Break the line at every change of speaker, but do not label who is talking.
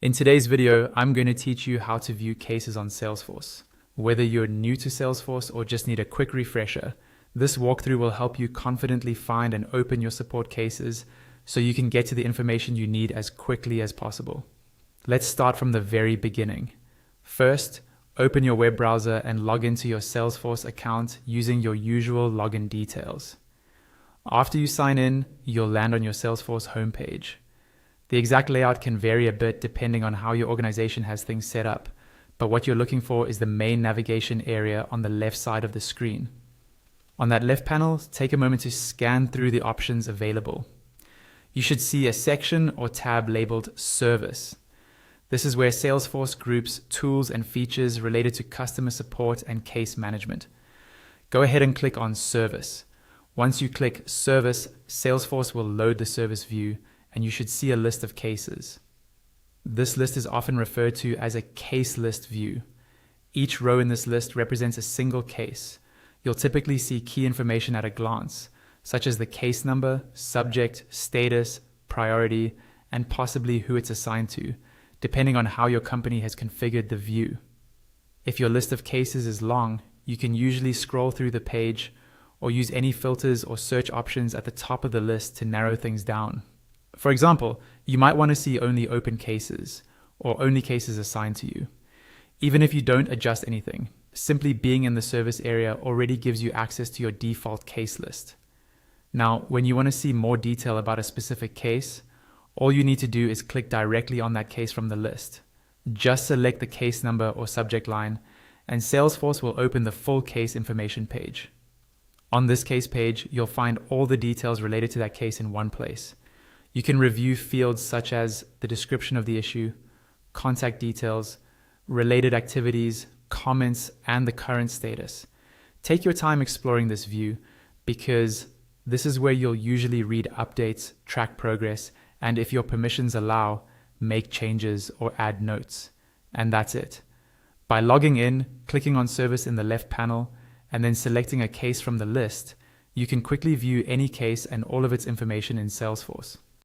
In today's video, I'm going to teach you how to view cases on Salesforce. Whether you're new to Salesforce or just need a quick refresher, this walkthrough will help you confidently find and open your support cases so you can get to the information you need as quickly as possible. Let's start from the very beginning. First, open your web browser and log into your Salesforce account using your usual login details. After you sign in, you'll land on your Salesforce homepage. The exact layout can vary a bit depending on how your organization has things set up, but what you're looking for is the main navigation area on the left side of the screen. On that left panel, take a moment to scan through the options available. You should see a section or tab labeled Service. This is where Salesforce groups tools and features related to customer support and case management. Go ahead and click on Service. Once you click Service, Salesforce will load the service view, and you should see a list of cases. This list is often referred to as a case list view. Each row in this list represents a single case. You'll typically see key information at a glance, such as the case number, subject, status, priority, and possibly who it's assigned to, depending on how your company has configured the view. If your list of cases is long, you can usually scroll through the page or use any filters or search options at the top of the list to narrow things down. For example, you might want to see only open cases or only cases assigned to you. Even if you don't adjust anything, simply being in the service area already gives you access to your default case list. Now, when you want to see more detail about a specific case, all you need to do is click directly on that case from the list. Just select the case number or subject line, and Salesforce will open the full case information page. On this case page, you'll find all the details related to that case in one place. You can review fields such as the description of the issue, contact details, related activities, comments, and the current status. Take your time exploring this view because this is where you'll usually read updates, track progress, and if your permissions allow, make changes or add notes. And that's it. By logging in, clicking on Service in the left panel, and then selecting a case from the list, you can quickly view any case and all of its information in Salesforce.